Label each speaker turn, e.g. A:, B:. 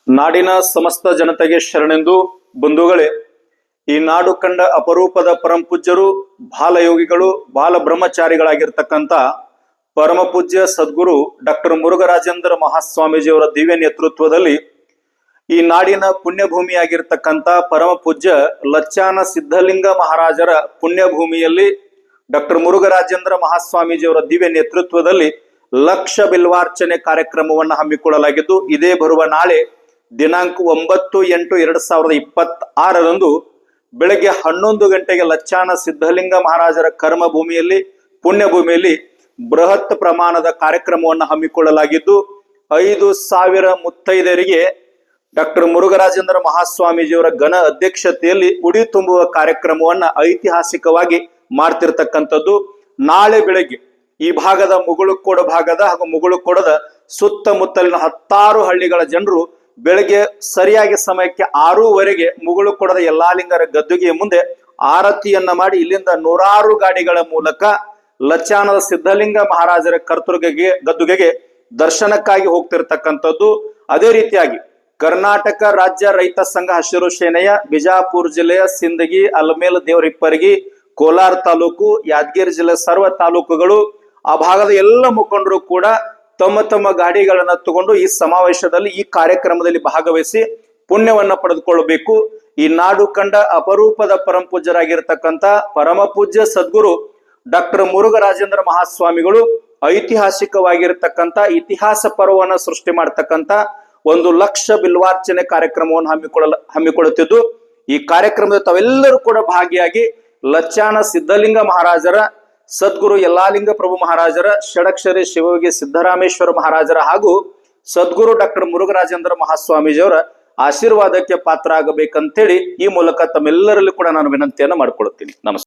A: ನಾಡಿನ ಸಮಸ್ತ ಜನತೆಗೆ ಶರಣೆಂದು ಬಂಧುಗಳೇ, ಈ ನಾಡು ಕಂಡ ಅಪರೂಪದ ಪರಮಪೂಜ್ಯರು, ಬಾಲಯೋಗಿಗಳು, ಬಾಲ ಬ್ರಹ್ಮಚಾರಿಗಳಾಗಿರ್ತಕ್ಕಂಥ ಪರಮ ಪೂಜ್ಯ ಸದ್ಗುರು ಡಾಕ್ಟರ್ ಮುರುಘರಾಜೇಂದ್ರ ಮಹಾಸ್ವಾಮೀಜಿಯವರ ದಿವ್ಯ ನೇತೃತ್ವದಲ್ಲಿ ಈ ನಾಡಿನ ಪುಣ್ಯಭೂಮಿಯಾಗಿರ್ತಕ್ಕಂಥ ಪರಮ ಪೂಜ್ಯ ಲಚ್ಚಾನ ಸಿದ್ಧಲಿಂಗ ಮಹಾರಾಜರ ಪುಣ್ಯಭೂಮಿಯಲ್ಲಿ ಡಾಕ್ಟರ್ ಮುರುಘರಾಜೇಂದ್ರ ಮಹಾಸ್ವಾಮೀಜಿಯವರ ದಿವ್ಯ ನೇತೃತ್ವದಲ್ಲಿ ಲಕ್ಷ ಬಿಲ್ವಾರ್ಚನೆ ಕಾರ್ಯಕ್ರಮವನ್ನು ಹಮ್ಮಿಕೊಳ್ಳಲಾಗಿದ್ದು, ಇದೇ ಬರುವ ನಾಳೆ ದಿನಾಂಕ 9/8/2026 ಬೆಳಗ್ಗೆ 11 ಗಂಟೆಗೆ ಲಚ್ಚಾನ ಸಿದ್ಧಲಿಂಗ ಮಹಾರಾಜರ ಕರ್ಮಭೂಮಿಯಲ್ಲಿ ಪುಣ್ಯಭೂಮಿಯಲ್ಲಿ ಬೃಹತ್ ಪ್ರಮಾಣದ ಕಾರ್ಯಕ್ರಮವನ್ನು ಹಮ್ಮಿಕೊಳ್ಳಲಾಗಿದ್ದು, 5,000 ಮುತ್ತೈದೆಯರಿಗೆ ಡಾಕ್ಟರ್ ಮುರುಘರಾಜೇಂದ್ರ ಮಹಾಸ್ವಾಮೀಜಿಯವರ ಘನ ಅಧ್ಯಕ್ಷತೆಯಲ್ಲಿ ಉಡಿ ತುಂಬುವ ಕಾರ್ಯಕ್ರಮವನ್ನ ಐತಿಹಾಸಿಕವಾಗಿ ಮಾಡ್ತಿರ್ತಕ್ಕಂಥದ್ದು. ನಾಳೆ ಬೆಳಗ್ಗೆ ಈ ಭಾಗದ ಮುಗುಳುಕೋಡ ಭಾಗದ ಹಾಗೂ ಮುಗುಳುಕೋಡದ ಸುತ್ತಮುತ್ತಲಿನ 10 ಹಳ್ಳಿಗಳ ಜನರು ಬೆಳಗ್ಗೆ ಸರಿಯಾಗಿ ಸಮಯಕ್ಕೆ 6:15 ಮುಗುಳುಕೋಡದ ಯಲ್ಲಾಲಿಂಗರ ಗದ್ದುಗೆಯ ಮುಂದೆ ಆರತಿಯನ್ನ ಮಾಡಿ ಇಲ್ಲಿಂದ 100 ಗಾಡಿಗಳ ಮೂಲಕ ಲಚ್ಚಾನದ ಸಿದ್ಧಲಿಂಗ ಮಹಾರಾಜರ ಗದ್ದುಗೆಗೆ ದರ್ಶನಕ್ಕಾಗಿ ಹೋಗ್ತಿರ್ತಕ್ಕಂಥದ್ದು. ಅದೇ ರೀತಿಯಾಗಿ ಕರ್ನಾಟಕ ರಾಜ್ಯ ರೈತ ಸಂಘ ಹಸಿರು ಸೇನೆಯ ಬಿಜಾಪುರ ಜಿಲ್ಲೆಯ ಸಿಂದಗಿ, ಅಲಮೇಲ, ದೇವರಿಪ್ಪರಗಿ, ಕೋಲಾರ ತಾಲೂಕು, ಯಾದಗಿರಿ ಜಿಲ್ಲೆ ಸರ್ವ ತಾಲೂಕುಗಳು ಆ ಭಾಗದ ಎಲ್ಲ ಮುಖಂಡರು ಕೂಡ ತಮ್ಮ ತಮ್ಮ ಗಾಡಿಗಳನ್ನ ತಗೊಂಡು ಈ ಸಮಾವೇಶದಲ್ಲಿ ಈ ಕಾರ್ಯಕ್ರಮದಲ್ಲಿ ಭಾಗವಹಿಸಿ ಪುಣ್ಯವನ್ನ ಪಡೆದುಕೊಳ್ಳಬೇಕು. ಈ ನಾಡು ಕಂಡ ಅಪರೂಪದ ಪರಮ ಪೂಜ್ಯರಾಗಿರ್ತಕ್ಕಂಥ ಪರಮ ಪೂಜ್ಯ ಸದ್ಗುರು ಡಾಕ್ಟರ್ ಮುರುಘರಾಜೇಂದ್ರ ಮಹಾಸ್ವಾಮಿಗಳು ಐತಿಹಾಸಿಕವಾಗಿರ್ತಕ್ಕಂಥ ಇತಿಹಾಸ ಪರ್ವವನ್ನು ಸೃಷ್ಟಿ ಮಾಡ್ತಕ್ಕಂಥ 1 ಲಕ್ಷ ಬಿಲ್ವಾರ್ಚನೆ ಕಾರ್ಯಕ್ರಮವನ್ನು ಹಮ್ಮಿಕೊಳ್ಳುತ್ತಿದ್ದು, ಈ ಕಾರ್ಯಕ್ರಮದ ತಾವೆಲ್ಲರೂ ಕೂಡ ಭಾಗಿಯಾಗಿ ಲಚ್ಚಾನ ಸಿದ್ಧಲಿಂಗ ಮಹಾರಾಜರ, ಸದ್ಗುರು ಯಲ್ಲಾಲಿಂಗ ಪ್ರಭು ಮಹಾರಾಜರ, ಷಡಕ್ಷರಿ ಶಿವಯೋಗಿ ಸಿದ್ದರಾಮೇಶ್ವರ ಮಹಾರಾಜರ ಹಾಗೂ ಸದ್ಗುರು ಡಾಕ್ಟರ್ ಮುರುಘರಾಜೇಂದ್ರ ಮಹಾಸ್ವಾಮೀಜಿಯವರ ಆಶೀರ್ವಾದಕ್ಕೆ ಪಾತ್ರ ಆಗಬೇಕಂತೇಳಿ ಈ ಮೂಲಕ ತಮ್ಮೆಲ್ಲರಲ್ಲೂ ಕೂಡ ನಾನು ವಿನಂತಿಯನ್ನು ಮಾಡಿಕೊಳ್ಳುತ್ತೀನಿ. ನಮಸ್ಕಾರ.